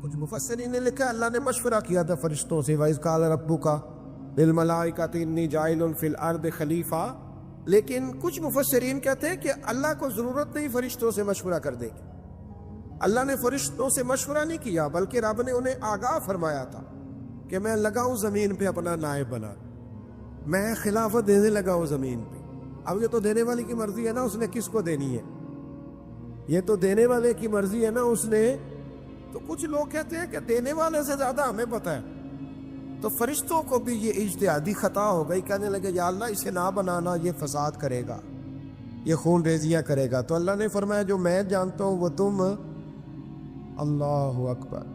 کچھ مفسرین نے لکھا اللہ نے مشورہ کیا تھا فرشتوں سے وَإِذْ قَالَ رَبُّكَ لِلْمَلَائِكَةِ إِنِّي جَاعِلٌ فِي الْأَرْضِ خَلِيفَةً، لیکن کچھ مفسرین کہتے ہیں کہ اللہ کو ضرورت نہیں فرشتوں سے مشورہ کرنے کی. اللہ نے فرشتوں سے مشورہ نہیں کیا، بلکہ رب نے انہیں آگاہ فرمایا تھا کہ میں لگا ہوں زمین پہ اپنا نائب بنا، میں خلافت دینے لگا ہوں زمین پہ. اب یہ تو دینے والے کی مرضی ہے نا اس نے کس کو دینی ہے، یہ تو دینے والے کی مرضی ہے نا اس نے. تو کچھ لوگ کہتے ہیں کہ دینے والے سے زیادہ ہمیں پتہ ہے. تو فرشتوں کو بھی یہ اجتہادی خطا ہو گئی، کہنے لگے یا اللہ اسے نہ بنانا، یہ فساد کرے گا، یہ خون ریزیاں کرے گا. تو اللہ نے فرمایا جو میں جانتا ہوں وہ تم. اللہ اکبر.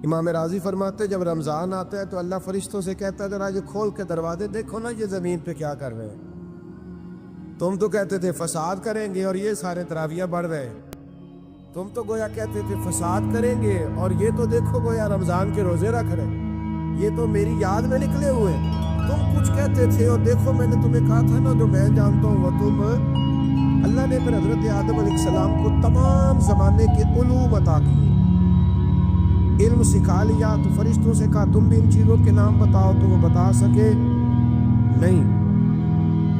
امام راضی فرماتے جب رمضان آتا ہے تو اللہ فرشتوں سے کہتا ہے ذرا یہ کھول کے دروازے دیکھو نا یہ زمین پہ کیا کر رہے ہیں. تم تو کہتے تھے فساد کریں گے اور یہ سارے تراویح بڑھ رہے ہیں. تم تو گویا کہتے تھے فساد کریں گے اور یہ تو دیکھو گویا رمضان کے روزے رکھ رہے ہیں، یہ تو میری یاد میں نکلے ہوئے. تم کچھ کہتے تھے اور دیکھو میں نے تمہیں کہا تھا نا جو میں جانتا ہوں وہ تم. اللہ نے پھر حضرت آدم علیہ السلام کو تمام زمانے کے علوم عطا کیے، علم سکھا لیا. تو فرشتوں سے کہا تم بھی ان چیزوں کے نام بتاؤ، تو وہ بتا سکے نہیں.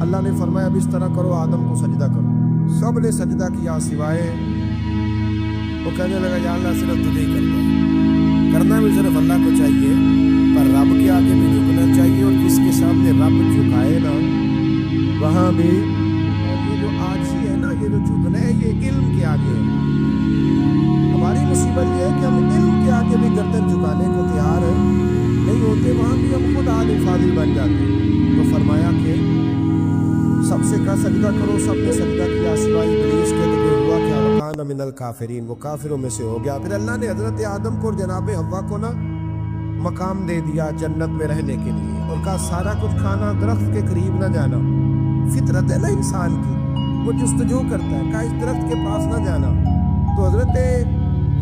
اللہ نے فرمایا اب اس طرح کرو آدم کو سجدہ کرو. سب نے سجدہ کیا سوائے وہ. کہنے لگا یا اللہ صرف تجھے ہی کرنا بھی صرف اللہ کو چاہیے، پر رب کے آگے بھی جھکنا چاہیے، اور جس کے سامنے رب جھکائے نا وہاں بھی. اور یہ جو عاجزی ہے نا، یہ جو جھکنا ہے، یہ علم کے آگے ہے. ہماری مصیبت یہ ہے کہ ہم علم کے آگے بھی گردن جھکانے کو تیار نہیں ہوتے، وہاں بھی ہم خود عالم فاضل بن جاتے ہیں. تو فرمایا کہ سب سے کہا سجدہ کرو، سب نے سجدہ کیا سوائے ابلیس کے. تو ہوا کیا وکان من الکافرین، وہ کافروں میں سے ہو گیا. پھر اللہ نے حضرت آدم کو اور جناب حوا کو نا مقام دے دیا جنت میں رہنے کے لیے، اور کہا سارا کچھ کھانا، درخت کے قریب نہ جانا. فطرت ہے نا انسان کی، وہ جستجو کرتا ہے، کہا اس درخت کے پاس نہ جانا. تو حضرت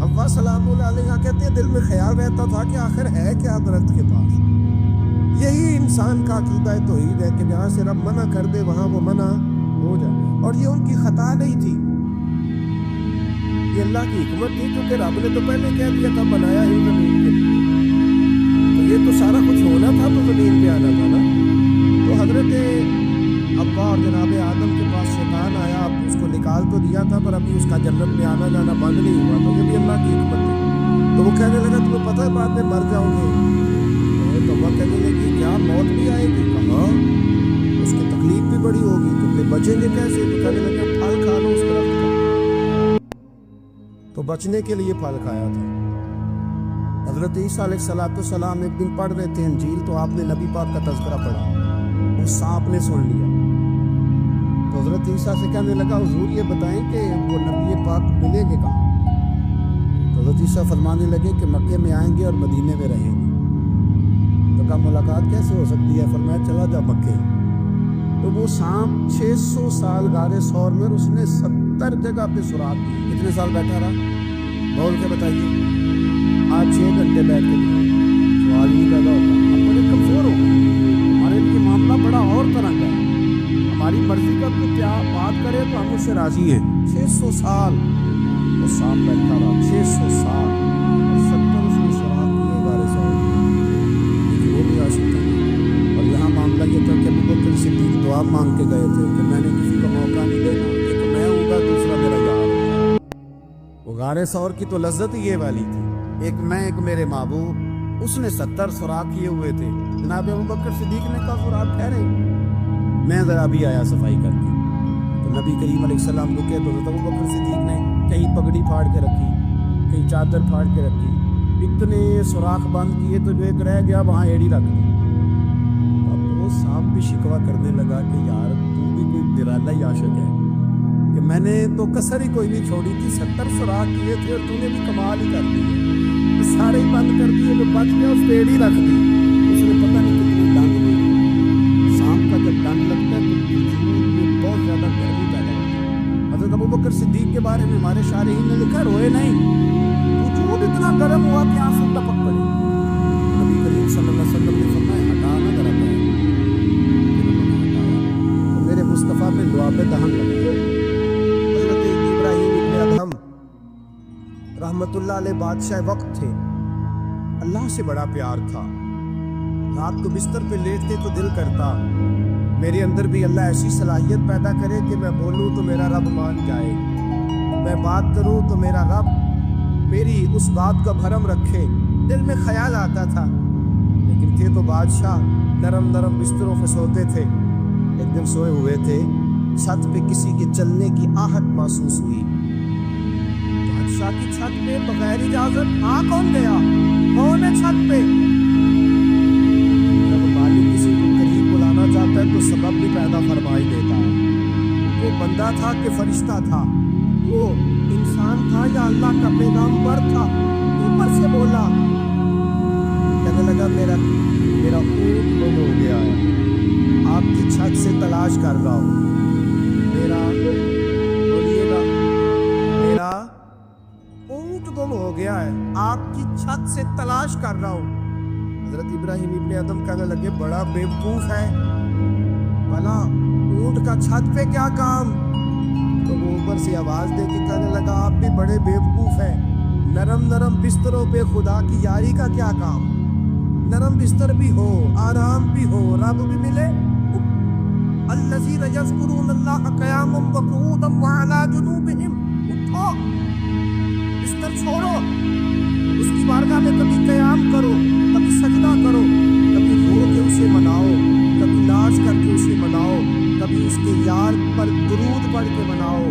حوا سلام اللہ علیہ کہتے ہیں دل میں خیال رہتا تھا کہ آخر ہے کیا درخت کے پاس. یہی انسان کا عقیدہ توحید ہے کہ جہاں سے رب منع کر دے وہاں وہ منع ہو جائے. اور یہ ان کی خطا نہیں تھی، یہ اللہ کی حکمت تھی، کیونکہ رب نے تو پہلے کہہ دیا تھا بنایا ہی زمین کے لیے. تو یہ تو سارا کچھ ہونا تھا تو زمین پہ آنا تھا نا. تو حضرت حوا اور جناب آدم کے پاس شیطان آیا، اب اس کو نکال تو دیا تھا پر ابھی اس کا جنت میں آنا جانا بند نہیں ہوا. تو یہ بھی اللہ کی حکمت تھی. تو وہ کہنے لگا تمہیں پتہ ہے بعد میں مر جاؤ گے. تو وہ کہنے لگی کیا موت بھی آئے گی؟ کہا اس کی تکلیف بھی بڑی ہوگی، تو پھر بچیں گے کیسے؟ تو کہنے لگے پھل کھا لو اس درخت کا. تو بچنے کے لیے پھل کھایا تھا. حضرت عیسیٰ علیہ السلام ایک دن پڑھ رہے تھے انجیل، تو آپ نے نبی پاک کا تذکرہ پڑھا، وہ سانپ نے سن لیا. تو حضرت عیسیٰ سے کہنے لگا حضور یہ بتائیں کہ وہ نبی پاک ملیں گے کہاں؟ تو حضرت عیسیٰ فرمانے لگے کہ مکے میں آئیں گے اور مدینے میں رہیں گے. تو کہا ملاقات کیسے ہو سکتی ہے؟ فرمایا چلا جا مکے. تو وہ سانپ 600 سال غار ثور میں، اس نے 70 جگہ پہ سوراخ کی. کتنے سال بیٹھا رہا بول کے بتائیے؟ آج 6 گھنٹے بیٹھ کے سوال نہیں پیدا ہوتا. ہم بڑے کمزور ہو گئے، ہمارے لیے معاملہ بڑا اور طرح کا ہے. ہماری مرضی کا کوئی کیا بات کرے تو ہم اس سے راضی ہیں. 600 سال وہ سانپ بیٹھا رہا، 600 سال اور 70 اس نے سوراخ کیے غار ثور. لیکن وہ بھی آ سکتا ہے. اور یہاں معاملہ یہ تھا کہ ابوبکر صدیق دعا مانگ کے گئے تھے کہ میں نے کسی کو موقع نہیں دینا، ایک میں ہوں گا دوسرا میرا یار ہوگا. وہ غار ثور کی تو لذت ہی یہ والی تھی، ایک میں ایک میرے محبوب. اس نے 70 سوراخ کیے ہوئے تھے. جناب ابوبکر صدیق نے کہا سوراخ ٹھہرے، میں ذرا بھی آیا صفائی کر کے. تو نبی کریم علیہ السلام رکے تو حضرت ابوبکر صدیق نے کہیں پگڑی پھاڑ کے رکھی، کہیں چادر پھاڑ کے رکھی. اتنے سوراخ بند کیے تو جو ایک رہ گیا وہاں ایڑی رکھ دی. اب وہ سانپ بھی شکوہ کرنے لگا کہ یار تو بھی کوئی نرالا ہی عاشق ہے کہ میں نے تو کسر ہی کوئی نہیں چھوڑی تھی، 70 سوراخ کیے تھے اور تو نے بھی کمال ہی کر دی، سارے ہی بند کر دیے. جو بچ گیا اس پہ ایڑی رکھ دی. اس نے پتہ نہیں کتنی ڈنگ ہوئی. سانپ کا جب ڈنگ لگتا ہے تو وجود میں بہت زیادہ گرمی پیدا ہوتی ہے. حضرت ابوبکر صدیق کے بارے میں ہمارے شارحین نے لکھا روئے نہیں، وجود اتنا گرم ہوا کہ آنسو ٹپک پڑے. نبی کریم صلی اللہ علیہ وسلم نے فرمایا ہٹا نہ ذرا پائے. تو میرے مصطفیٰ میں دعا پہ دہن لگا. حضرت ابراہیم ابن ادہم رحمت اللہ علیہ بادشاہ وقت تھے، اللہ سے بڑا پیار تھا۔ رات کو بستر پہ لیٹتے تو دل کرتا میرے اندر بھی اللہ ایسی صلاحیت پیدا کرے کہ میں بولوں تو میرا رب مان جائے، میں بات کروں تو میرا رب میری اس بات کا بھرم رکھے۔ دل میں خیال آتا تھا، لیکن تھے تو بادشاہ نرم نرم بستروں پہ سوتے تھے۔ ایک دن سوئے ہوئے تھے، چھت پہ کسی کے چلنے کی آہٹ محسوس ہوئی۔ بادشاہ کی چھت پہ بغیر اجازت آ کون گیا؟ کون ہے چھت پہ؟ جب مالک کسی کو قریب بلانا چاہتا ہے تو سبب بھی پیدا فرمائی دیتا ہے۔ وہ بندہ تھا کہ فرشتہ تھا، وہ انسان تھا یا اللہ کا پیغامبر تھا؟ اوپر سے بولا، کہنے لگا میرا اونٹ گم ہو گیا ہے، آپ کی چھت سے تلاش کر رہا ہوں، بولیے گا میرا اونٹ گم ہو گیا ہے، آپ کی چھت سے تلاش کر رہا ہوں۔ حضرت ابراہیم ابن ادم کہنے لگے بڑا بیوقوف ہے، بھلا اونٹ کا چھت پہ کیا کام؟ تو وہ اوپر سے آواز دے کے کہنے لگا آپ بھی بڑے بیوقوف ہیں، نرم نرم بستروں پہ خدا کی یاری کا کیا کام؟ نرم بستر بھی ہو، آرام بھی ہو، رب بھی ملے۔ الذین یذکرون اللہ قیاما وقعودا وعلی جنوبہم، اٹھو، بستر چھوڑو، اس کی بارگاہ میں کبھی قیام کرو، کبھی سجدہ کرو، کبھی رو کے اسے مناؤ، کبھی ناچ کر کے اسے مناؤ، کبھی اس کے یار پر درود پڑھ کے مناؤ،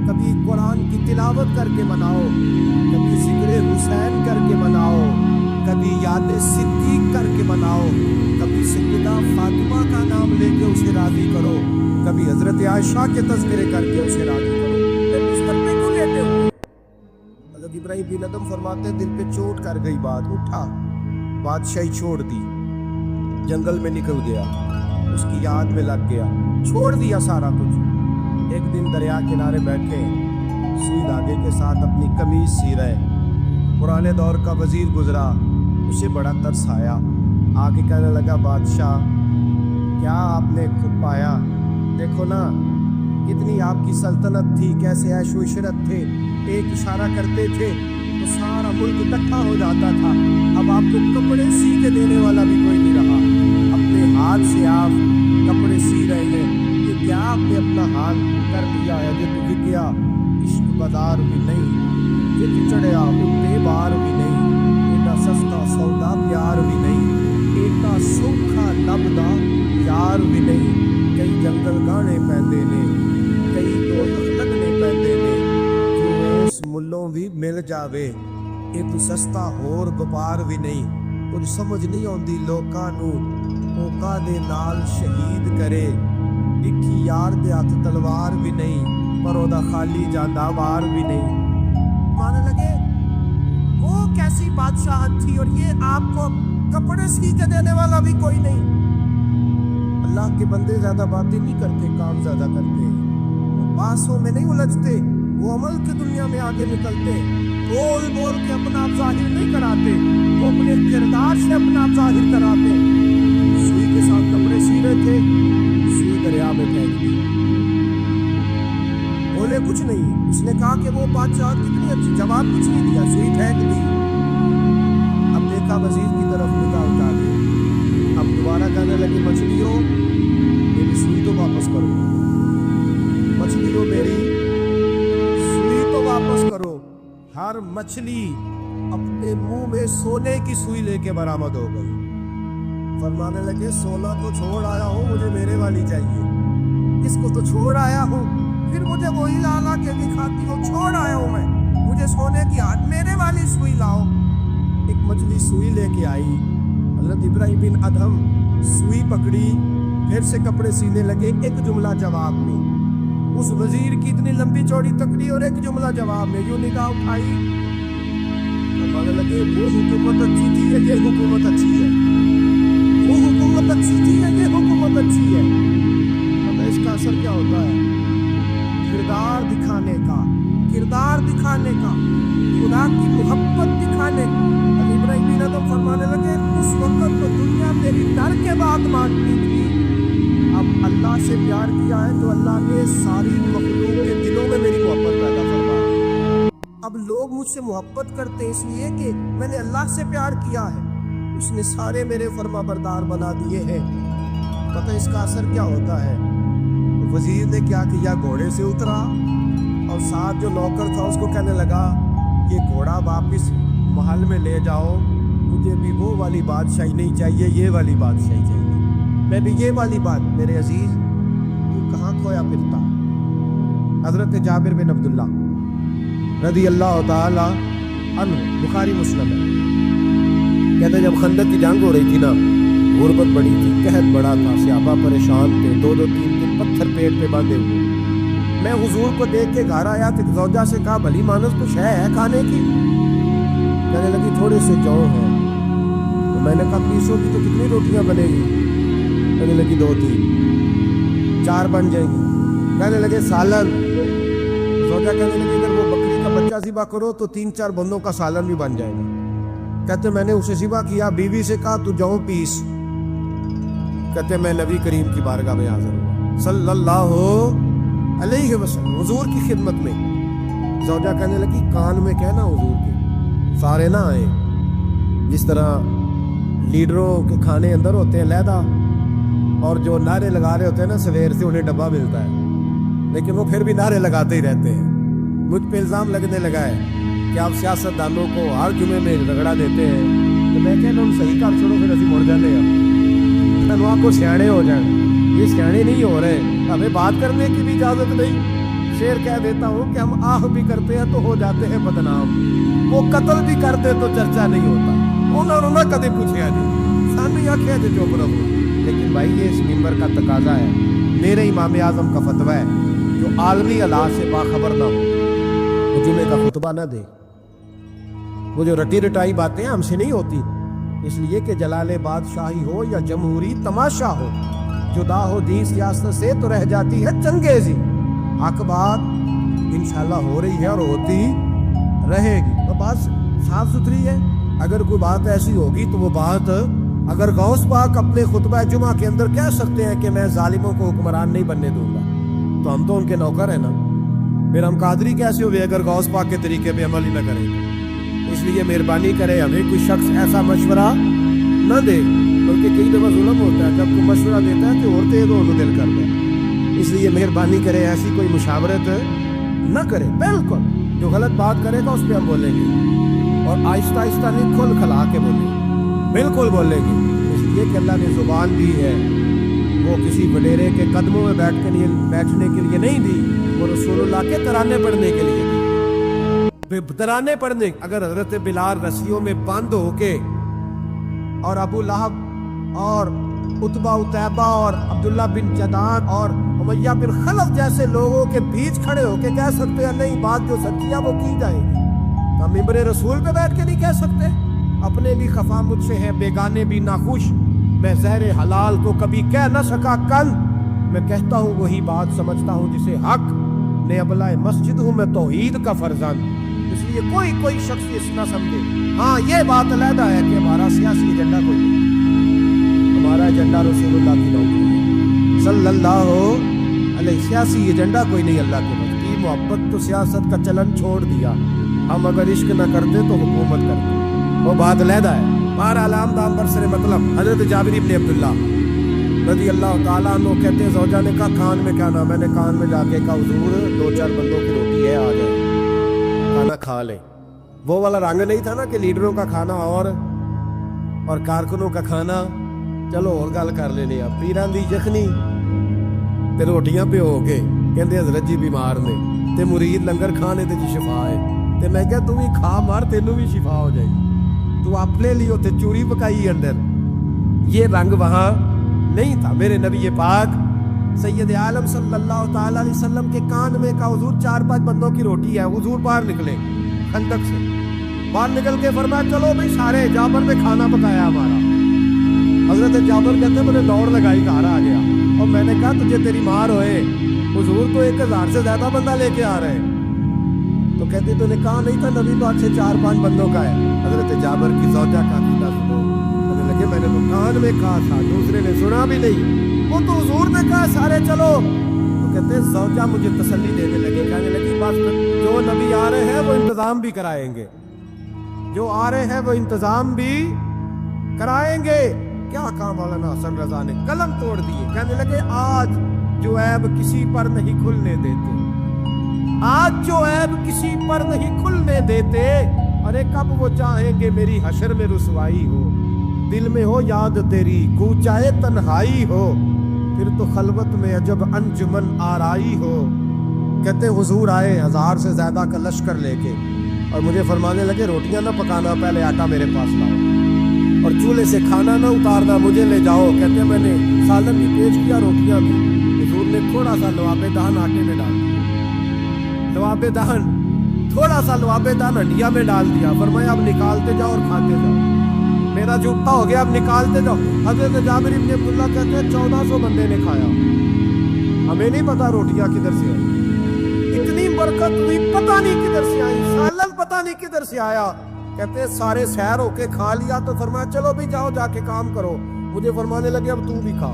کبھی قرآن کی تلاوت کر کے مناؤ، کبھی ذکر حسین کر کے مناؤ، کبھی یاد صدیق کر کے مناؤ، کبھی سیدہ فاطمہ کا نام لے کے اسے راضی کرو، کبھی حضرت عائشہ کے تذکرے کر کے اسے راضی کرو۔ پھر بستر پہ کیوں لیٹے ہوئے؟ حضرت ابراہیم بن ادم فرماتے دل پہ چوٹ کر گئی بات، اٹھا، بادشاہی چھوڑ دی، جنگل میں نکل گیا، اس کی یاد میں لگ گیا، چھوڑ دیا سارا کچھ۔ ایک دن دریا کنارے بیٹھے، سوئی دھاگے کے ساتھ اپنی قمیض سی رہے، پرانے دور کا وزیر گزرا، اسے بڑا ترس آیا، آگے کہنے لگا بادشاہ کیا آپ نے خود پایا؟ دیکھو نا کتنی آپ کی سلطنت تھی، کیسے عیش و عشرت تھے، ایک اشارہ کرتے تھے تو سارا ملک اکٹھا ہو جاتا تھا، اب آپ کو کپڑے سی کے دینے والا بھی کوئی نہیں رہا، اپنے ہاتھ سے آپ کپڑے سی رہے ہیں، یہ کیا آپ نے اپنا حال کر لیا ہے؟ یہ تو گیا عشق بازار بھی نہیں، یہ چڑھیا اٹھے بار بھی نہیں، ایڈا سستا سودا پیار بھی نہیں، ایڈا سوکھا لبدا یار بھی نہیں، کئی جنگل گانے پیندے نے، کئی دوزخ لگنے پیندے نے، جو اس ملوں بھی مل جاوے، یہ تو سستا ہور وپار بھی نہیں، کچھ سمجھ نہیں آندی لوکاں نوں، اوکا دے نال شہید کرے، ڈٹھی یار دے ہاتھ تلوار بھی نہیں، پر او دا خالی جاندا وار بھی نہیں۔ مانے لگے وہ کیسی بادشاہت تھی اور یہ آپ کو کپڑے سی کے دینے والا بھی کوئی نہیں۔ اللہ کے بندے زیادہ باتیں نہیں کرتے، کام زیادہ کرتے ہیں، وہ باسوں میں نہیں الجھتے، وہ عمل کی دنیا میں آگے نکلتے، بول بول کے اپنا آپ ظاہر نہیں کراتے، وہ اپنے کردار سے اپنا آپ ظاہر کراتے۔ سوئی کے ساتھ کپڑے سی رہے تھے، سوئی دریا میں پھینک دی، بولے کچھ نہیں، اس نے کہا کہ وہ بادشاہ کتنی اچھی، جواب کچھ نہیں دیا، سوئی پھینک دی۔ اب دیکھا وزیر کی طرف نگاہ اٹھا دی، اب دوبارہ کہنے لگی مچھلیوں میری سوئی تو واپس کرو، مچھلیوں میری سوئی تو واپس کرو۔ ہر مچھلی اپنے منہ میں سونے کی سوئی لے کے برآمد ہو گئی، فرمانے لگے سونا تو چھوڑ آیا ہوں، مجھے میرے والی چاہیے، اس کو تو چھوڑ آیا ہوں، پھر مجھے وہی لالا کے دکھاتی ہو، چھوڑ آیا ہوں میں، مجھے سونے کی ہاتھ میرے والی سوئی لاؤ۔ ایک مچھلی سوئی لے کے آئی، حضرت ابراہیم بن ادم سوئی پکڑی، پھر سے کپڑے سینے لگے، ایک جملہ جواب میں، اس وزیر کی اتنی لمبی چوڑی تکڑی اور ایک جملہ جواب میں، یوں نگاہ اٹھائی، فرمانے لگے وہ حکومت اچھی تھی یا یہ حکومت اچھی ہے؟ وہ حکومت اچھی تھی یا یہ حکومت اچھی ہے؟ پتہ اس کا اثر کیا ہوتا ہے؟ کردار دکھانے کا، کردار دکھانے کا، خدا کی محبت دکھانے کا۔ ابراہیم بن ادم فرمانے لگے اس وقت تو دنیا تیری ڈر کے بعد مانتی تھی، اب اللہ سے پیار کیا ہے تو اللہ نے ساری مخلوق کے دلوں میں میری محبت پیدا فرما دی۔ اب لوگ مجھ سے محبت کرتے ہیں اس لیے کہ میں نے اللہ سے پیار کیا ہے، اس نے سارے میرے فرما بردار بنا دیے ہیں۔ پتہ اس کا اثر کیا ہوتا ہے؟ وزیر نے کیا کیا، گھوڑے سے اترا اور ساتھ جو نوکر تھا اس کو کہنے لگا یہ گھوڑا واپس محل میں لے جاؤ، مجھے بھی وہ والی بادشاہی نہیں چاہیے، یہ والی بادشاہی چاہیے، میں بھی یہ والی بات۔ میرے عزیز تو کہاں کھویا پھرتا؟ حضرت جابر بن عبداللہ رضی اللہ تعالی عنہ، بخاری مسلم ہے، کہتے ہیں جب خندق کی جنگ ہو رہی تھی نا، غربت بڑی تھی، قحط بڑا تھا، صحابہ پریشان تھے، 2-3 دن پتھر پیٹ پہ باندھے ہوئے۔ میں حضور کو دیکھ کے گھر آیا تو زوجہ سے کہا بھلی مانس کچھ ہے کھانے کی؟ کہنے لگی تھوڑے سے جو ہیں۔ تو میں نے کہا 20 کی تو کتنی روٹیاں بنے گی؟ کہنے لگی 2-3، 4 بن جائیں گی۔ کہنے لگے سالن۔ زوجہ کہنے لگی اگر وہ بکری کا بچہ ذبح کرو تو 3-4 بندوں کا سالن بھی بن جائے گا۔ کہتے میں نے اسے ذبح کیا، بیوی سے کہا تو جاؤ پیس۔ کہتے میں نبی کریم کی بارگاہ میں حاضر ہوا صلی اللہ علیہ وسلم، حضور کی خدمت میں۔ زوجہ کہنے لگی کان میں کہنا حضور کے سارے نہ آئے، جس طرح لیڈروں کے کھانے اندر ہوتے ہیں علیحدہ، اور جو نعرے لگا رہے ہوتے ہیں نا سویر سے انہیں ڈبہ ملتا ہے، لیکن وہ پھر بھی نعرے لگاتے ہی رہتے ہیں۔ مجھ پہ الزام لگنے لگا ہے کہ آپ سیاست دانوں کو ہر جمعے میں رگڑا دیتے ہیں، تو میں کہنا ہم صحیح کام چھوڑو پھر اسی مڑ جانے ہیں، آپ کو سیاڑے ہو جائیں۔ یہ سیاڑے نہیں ہو رہے، ہمیں بات کرنے کی بھی اجازت نہیں۔ شعر کہہ دیتا ہوں کہ ہم آہ بھی کرتے ہیں تو ہو جاتے ہیں بدنام، وہ قتل بھی کرتے تو چرچا نہیں ہوتا، انہوں نے کدے پوچھا نہیں، سامنے آخیا جو چپ رہو۔ لیکن بھائی یہ اس ممبر کا تقاضا ہے، میرے امام اعظم کا فتویٰ ہے، جو عالمی حالات سے باخبر نہ ہو وہ جمعے کا خطبہ نہ دے۔ وہ جو رٹی رٹائی باتیں ہم سے نہیں ہوتی، اس لیے کہ جلال بادشاہی ہو یا جمہوری تماشا ہو، جدا ہو دین سیاست سے تو رہ جاتی ہے چنگیزی۔ حق بات انشاءاللہ ہو رہی ہے اور ہوتی رہے گی، تو بات صاف ستھری ہے۔ اگر کوئی بات ایسی ہوگی تو وہ بات اگر غوث پاک اپنے خطبہ جمعہ کے اندر کہہ سکتے ہیں کہ میں ظالموں کو حکمران نہیں بننے دوں گا، تو ہم تو ان کے نوکر ہیں نا، پھر ہم قادری کیسے ہوئے اگر غوث پاک کے طریقے پہ عمل ہی نہ کریں؟ اس لیے مہربانی کرے ہمیں کوئی شخص ایسا مشورہ نہ دے، بلکہ کئی دفعہ ظلم ہوتا ہے، جب کوئی مشورہ دیتا ہے تو اور تیز ہو دل کرتا ہے۔ اس لیے مہربانی کرے ایسی کوئی مشاورت نہ کرے، بالکل جو غلط بات کرے گا اس پہ ہم بولیں گے، اور آہستہ آہستہ نہیں کھل کھلا کے بولیں گے، بالکل بولیں گے۔ اس لیے کہ اللہ نے زبان دی ہے، وہ کسی وڈیرے کے قدموں میں بیٹھنے کے لیے نہیں دی، وہ رسول اللہ کے ترانے پڑھنے کے لیے دی۔ ترانے پڑھنے، اگر حضرت بلال رسیوں میں بند ہو کے اور ابو لہب اور عتبہ اتیبہ اور عبداللہ بن جدان اور امیہ بن خلف جیسے لوگوں کے بیچ کھڑے ہو کے کہہ سکتے ہیں نہیں بات جو سچی ہے وہ کی جائے گی، تو ہم ممبر رسول پہ بیٹھ کے نہیں کہہ سکتے؟ اپنے بھی خفا مجھ سے ہے، بیگانے بھی ناخوش، میں زہر حلال کو کبھی کہہ نہ سکا کن، میں کہتا ہوں وہی بات سمجھتا ہوں جسے حق نے ابلہ مسجد ہوں میں توحید کا فرزند۔ اس لیے کوئی شخص اس نہ سمجھے۔ ہاں یہ بات علیحدہ ہے کہ ہمارا سیاسی ایجنڈا کوئی نہیں، ہمارا ایجنڈا رسول اللہ کی نوکری صلی اللہ علیہ، سیاسی ایجنڈا کوئی نہیں۔ اللہ کے بس کی محبت تو سیاست کا چلن چھوڑ دیا، ہم اگر عشق نہ کرتے تو حکومت کرتے، وہ بات علیحدہ ہے۔ بہرحال عام دام پر سر مطلب حضرت جابر بن عبداللہ رضی اللہ تعالیٰ عنہ کہتے ہیں زوجہ نے کہا کان میں کیا نام، میں نے کان میں جا کے کہا حضور 2-4 بندوں کی روٹی ہے آ جائے کھانا کھا لیں۔ وہ والا رنگ نہیں تھا نا کہ لیڈروں کا کھانا اور کارکنوں کا کھانا چلو اور گل کر لینے، اب پیران دی یخنی تے روٹیاں پہ ہو کے کہندے حضرت جی بیمار نے تے مرید لنگر کھانے تے جی شفا ہے، تے میں کہا تم ہی کھا مار تینوں بھی شفا ہو جائے گی، تو اپنے لیے تے چوری پکائی اندر۔ یہ رنگ وہاں نہیں تھا۔ میرے نبی پاک سید عالم صلی اللہ تعالی علیہ وسلم کے کان میں کہا حضور 4-5 بندوں کی روٹی ہے، حضور باہر نکلے خندق سے، باہر نکل کے فرمایا چلو بھائی سارے، جابر نے کھانا پکایا ہمارا۔ حضرت جابر کہتے میں نے دوڑ لگائی گھر آ گیا، اور میں نے کہا تجھے تیری مار ہوئے، حضور تو 1000 سے زیادہ بندہ لے کے آ رہے ہیں، تو کہتے تو نے کہا نہیں تھا نبی پاک سے 4-5 بندوں کا ہے۔ حضرت جابر کی زوجہ کا عقیدہ سنو، کہنے لگے میں نے تو کان میں کہا تھا، دوسرے نے سنا بھی نہیں، وہ تو حضور نے کہا سارے چلو، تو کہتے زوجہ مجھے تسلی دینے لگی، کہنے لگی بس جو نبی آ رہے ہیں وہ انتظام بھی کرائیں گے، جو آ رہے ہیں وہ انتظام بھی کرائیں گے۔ کیا کہا مولانا حسن رضا نے، قلم توڑ دیے، کہنے لگے آج جو عیب کسی پر نہیں کھلنے دیتے، آج جو عیب کسی پر نہیں کھلنے دیتے، ارے کب وہ چاہیں گے میری حشر میں رسوائی ہو، دل میں ہو یاد تیری کوچائے تنہائی ہو، پھر تو خلوت میں عجب انجمن آرائی ہو۔ کہتے حضور آئے 1000 سے زیادہ کا لشکر لے کے، اور مجھے فرمانے لگے روٹیاں نہ پکانا، پہلے آٹا میرے پاس لاؤ، اور چولہے سے کھانا نہ اتارنا، مجھے لے جاؤ۔ کہتے میں نے سالن بھی پیش کیا، روٹیاں بھی، حضور نے تھوڑا سا لواب دہن آٹے میں ڈال دیا، لواب دہن تھوڑا سا لواب دہن ہنڈیا میں ڈال دیا، فرمایا اب نکالتے جاؤ اور کھاتے جاؤ، میرا جھوٹا ہو گیا، اب نکالتے جاؤ۔ حضرت جابر بن عبداللہ کہتے ہیں 1400 بندے نے کھایا، ہمیں نہیں پتا روٹیاں کدھر سے آئی، اتنی برکت ہوئی پتہ نہیں کدھر سے آئی، سالن پتہ نہیں کدھر سے آیا۔ کہتے ہیں سارے سیر ہو کے کھا لیا تو فرمایا چلو بھی جاؤ جا کے کام کرو، مجھے فرمانے لگے اب تو بھی کھا،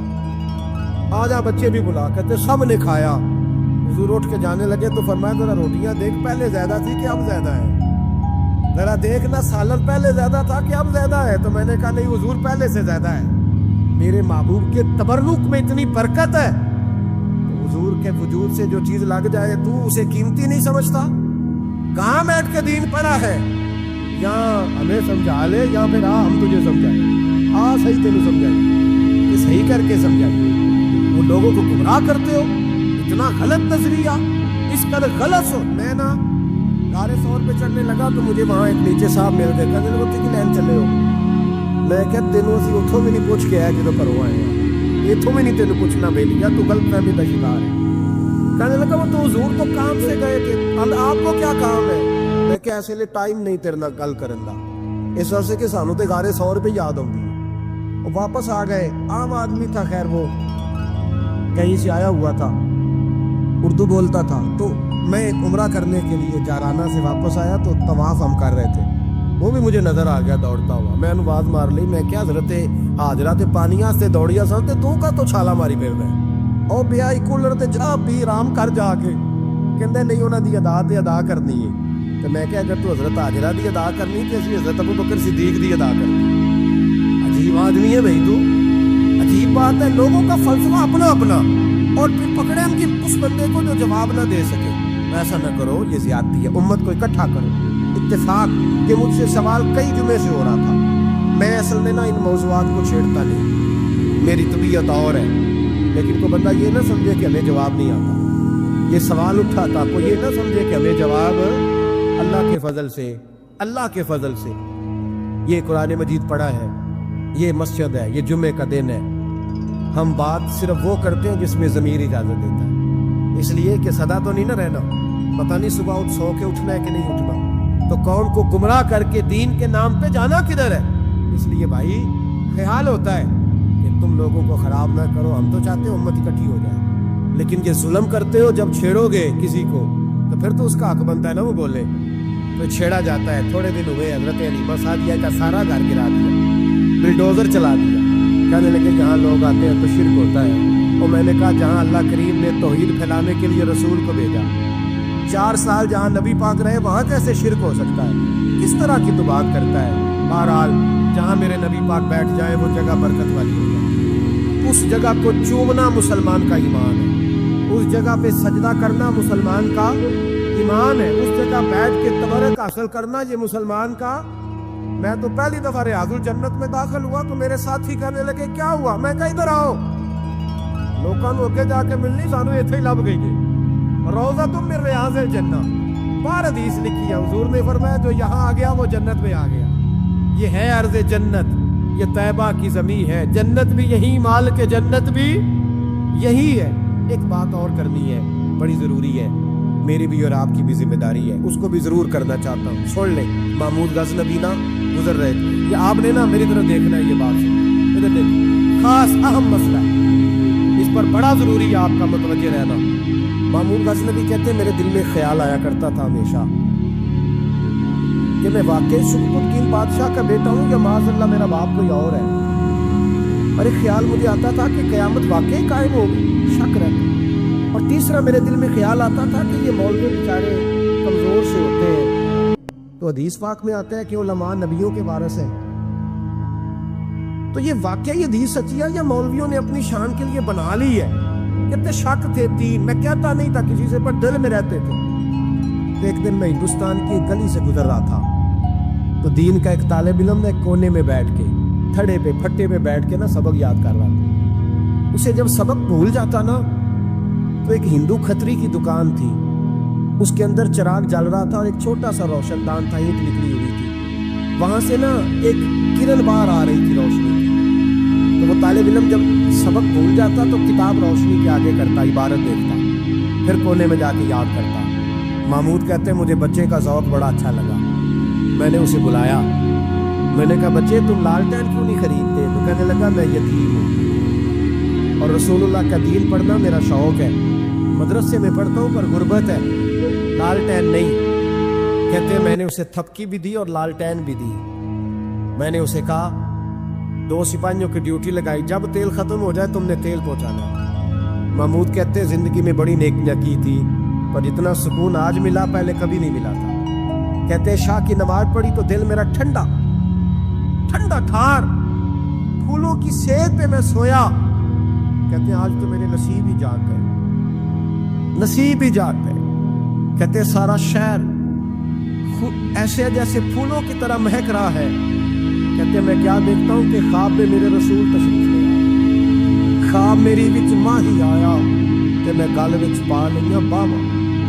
آ جا بچے بھی بلا۔ کہتے سب نے کھایا، حضور اٹھ کے جانے لگے تو فرمایا ذرا روٹیاں دیکھ، پہلے زیادہ تھی کہ اب زیادہ ہے، ذرا دیکھنا سالن پہلے زیادہ تھا کہ اب زیادہ ہے۔ تو میں نے کہا نہیں حضور پہلے سے زیادہ ہے، میرے محبوب کے تبرک میں اتنی برکت ہے، تو حضور کے وجود سے جو چیز لگ جائے تو اسے قیمتی نہیں سمجھتا؟ کہاں بیٹھ کے دین پڑھا ہے؟ یا ہمیں سمجھا لے یا پھر ہم تجھے سمجھائیں، صحیح تینوں سمجھائیں کہ صحیح کر کے سمجھائیں۔ وہ لوگوں کو گمراہ کرتے ہو، اتنا غلط نظریہ، اس قدر غلط ہو۔ میں نا غار ثور پہ چڑھنے لگا تو مجھے وہاں ایک نیچے صاحب مل گئے، کہنے لگے کہ لین چلے ہو، میں کہ تینوں اسی اتھوں میں نہیں پوچھ کے آیا جدو پرو آئے ہیں، اتھوں میں نہیں تینوں پوچھنا بے لیا، تو غلط فہمی کا شکار ہے۔ کہنے لگا وہ تو حضور تو کام سے گئے تھے، اب آپ کو کیا کام ہے؟ میں کہ ایسے لئے ٹائم نہیں تیرے نال گل کرن دا، اس وجہ سے کہ سانوں تے غار ثور پہ یاد ہوندی ہے۔ وہ واپس آ گئے، عام آدمی تھا، خیر وہ کہیں سے آیا ہوا تھا، اردو بولتا تھا، تو میں عمرہ کرنے کے لیے جارانہ سے واپس آیا تو طواف ہم کر رہے تھے، وہ بھی مجھے نظر آ گیا دوڑتا ہوا، میں انہوں آواز مار لی، میں کیا حضرت حاجرہ تے پانی آستے دوڑیا سن تے تو کا تو چھالا ماری پھر دے او بیائی کولر تے جا بھی رام کر جا کے، کہندے نہیں انہاں دی ادا کرنی ہے۔ تو میں کہ اگر تو حضرت حاجرہ دی ادا کرنی تے اسی حضرت ابوبکر صدیق دی ادا کرنی۔ عجیب آدمی ہے بھائی تو، عجیب بات ہے، لوگوں کا فلسفہ اپنا اپنا، اور پھر پکڑے ہم کہ اس بندے کو جو جواب نہ دے سکے۔ ایسا نہ کرو، یہ زیادتی ہے، امت کو اکٹھا کرو۔ اتفاق کہ مجھ سے سوال کئی جمعے سے ہو رہا تھا، میں اصل میں نا ان موضوعات کو چھیڑتا نہیں، میری طبیعت اور ہے، لیکن کوئی بندہ یہ نہ سمجھے کہ ہمیں جواب نہیں آتا، یہ سوال اٹھا تھا، کوئی یہ نہ سمجھے کہ ہمیں جواب اللہ کے فضل سے، اللہ کے فضل سے۔ یہ قرآن مجید پڑھا ہے، یہ مسجد ہے، یہ جمعے کا دن ہے، ہم بات صرف وہ کرتے ہیں جس میں ضمیر اجازت دیتا ہے، اس لیے کہ سدا تو نہیں نہ رہنا، پتہ نہیں صبح سو کے اٹھنا ہے کہ نہیں اٹھنا، تو قوم کو گمراہ کر کے دین کے نام پہ جانا کدھر ہے؟ اس لیے بھائی خیال ہوتا ہے کہ تم لوگوں کو خراب نہ کرو، ہم تو چاہتے ہیں امت اکٹھی ہو جائے، لیکن یہ ظلم کرتے ہو، جب چھیڑو گے کسی کو تو پھر تو اس کا حق بنتا ہے نا وہ بولے، تو چھیڑا جاتا ہے۔ تھوڑے دن ہوئے حضرت حلیمہ سعدیہ کا سارا گھر گرا دیا، بلڈوزر چلا دیا، کہنے لگے جہاں لوگ آتے ہیں تو شرک ہوتا ہے، اور میں نے کہا جہاں اللہ کریم نے توحید پھیلانے کے لیے رسول کو بھیجا، 4 سال جہاں نبی پاک رہے وہاں کیسے شرک ہو سکتا ہے؟ کس طرح کی تو بات کرتا ہے؟ بہرحال جہاں میرے نبی پاک بیٹھ جائیں وہ جگہ برکت والی ہو جائے، اس جگہ کو چومنا مسلمان کا ایمان ہے، اس جگہ پہ سجدہ کرنا مسلمان کا ایمان ہے، اس جگہ بیٹھ کے تبرک حاصل کرنا یہ مسلمان کا۔ میں تو پہلی دفعہ ریاض الجنت میں داخل ہوا تو میرے ساتھی کہنے لگے کیا ہوا؟ میں کہا ادھر آؤ، لوگوں کو اگے جا کے ملنی، سانو ایتھے ہی لب گئی جی، روضۃ من ریاض الجنہ، بار حدیث لکھی ہے، حضور نے فرمایا جو یہاں آ گیا وہ جنت میں آ گیا۔ یہ ہے عرض جنت، یہ طیبہ کی زمین ہے، جنت بھی یہی، مال کے جنت بھی یہی ہے۔ ایک بات اور کرنی ہے، بڑی ضروری ہے، میری بھی اور آپ کی بھی ذمہ داری ہے، اس کو بھی ضرور کرنا چاہتا ہوں، سن لیں۔ محمود غزنوی نا گزر رہے تھے، یہ آپ نے نا میری طرف دیکھنا ہے، یہ بات ادھر دیکھ، خاص اہم مسئلہ ہے، اس پر بڑا ضروری ہے آپ کا متوجہ رہنا۔ محمود غزنوی کہتے ہیں میرے دل میں خیال آیا کرتا تھا ہمیشہ کہ میں واقعی شکر الدین بادشاہ کا بیٹا ہوں یا معاذ اللہ میرا باپ کوئی اور ہے، اور ایک خیال مجھے آتا تھا کہ قیامت واقعی قائم ہوگی، شک رہتا، اور تیسرا میرے دل میں خیال آتا تھا کہ یہ مولوی بیچارے کمزور سے ہوتے ہیں، تو حدیث پاک میں آتا ہے کہ علماء نبیوں کے وارث ہیں، تو یہ واقعہ یہ حدیث سچی ہے یا مولویوں نے اپنی شان کے لیے بنا لی ہے؟ کتنے شک تھے تین، میں کہتا نہیں تھا کسی سے، پر دل میں رہتے تھے۔ ایک دن میں ہندوستان کی ایک گلی سے گزر رہا تھا، تو دین کا ایک طالب علم ایک کونے میں بیٹھ کے تھڑے پہ پھٹے پہ بیٹھ کے نا سبق یاد کر رہا تھا۔ اسے جب سبق بھول جاتا نا تو ایک ہندو کھتری کی دکان تھی، اس کے اندر چراغ جل رہا تھا اور ایک چھوٹا سا روشن دان تھا، اینٹ نکلی ہوئی تھی، وہاں سے نا ایک کرن باہر آ رہی تھی روشنی کی۔ تو وہ طالب علم جب سبق بھول جاتا تو کتاب روشنی کے آگے کرتا، عبارت دیکھتا، پھر کونے میں جا کے یاد کرتا۔ محمود کہتے ہیں مجھے بچے کا ذوق بڑا اچھا لگا، میں نے اسے بلایا، میں نے کہا بچے تم لالٹین کیوں نہیں خریدتے؟ تو کہنے لگا میں یتیم ہوں اور رسول اللہ کا دین پڑھنا میرا شوق ہے، مدرسے میں پڑھتا ہوں پر غربت ہے، لالٹین نہیں۔ کہتے ہیں میں نے اسے تھپکی بھی دی اور لالٹین بھی دی۔ میں نے اسے کہا 2 سپاہیوں کی ڈیوٹی لگائی، جب تیل ختم ہو جائے تم نے تیل پہنچانا۔ محمود کہتے ہیں زندگی میں بڑی نیکیاں کی تھی پر جتنا سکون آج ملا پہلے کبھی نہیں ملا تھا۔ کہتے ہیں شاہ کی نماز پڑھی تو دل میرا ٹھنڈا ٹھنڈا ٹھار، پھولوں کی سیت پہ میں سویا۔ کہتے ہیں آج تو میرے نصیب ہی جاگ گئے، نصیب ہی جاگ گئے۔ کہتے ہیں سارا شہر ایسے جیسے پھولوں کی طرح مہک رہا ہے۔ کہتے ہیں میں کیا دیکھتا ہوں کہ خواب میں میرے رسول تشریف لے آیا، خواب میری وچ ماہی آیا تے میں گل وچ پا لئیاں باواں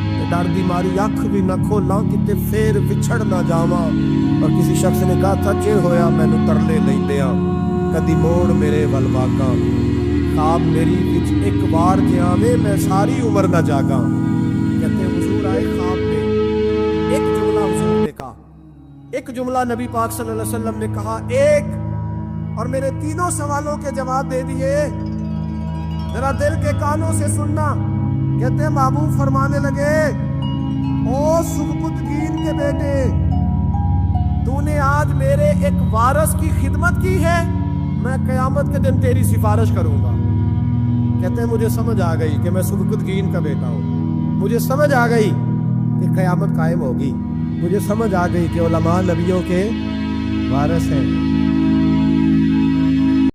تے ڈر دی ماری اکھ بھی نہ کھولاں کتے پھر وچھڑ نہ جاواں۔ اور کسی شخص نے کہا تھا چر ہویا مینوں ترلے لیندیاں کدی موڑ میرے ول واگاں، خواب میری وچ ایک بار جے آوے میں ساری عمر نہ جاگاں۔ کہتے ہیں حضور آئے خواب میں، ایک جملہ حضور نے کہا، ایک جملہ نبی پاک صلی اللہ علیہ وسلم نے کہا ایک، اور میرے تینوں سوالوں کے جواب دے دیے۔ ذرا دل کے کانوں سے سننا۔ کہتے ہیں محبوب فرمانے لگے او سبکتگین کے بیٹے، تو نے آج میرے ایک وارث کی خدمت کی ہے، میں قیامت کے دن تیری سفارش کروں گا۔ کہتے ہیں مجھے سمجھ آ گئی کہ میں سبکتگین کا بیٹا ہوں، مجھے سمجھ آ گئی کہ قیامت قائم ہوگی، مجھے سمجھ آ گئی کہ علماء نبیوں کے وارث ہیں۔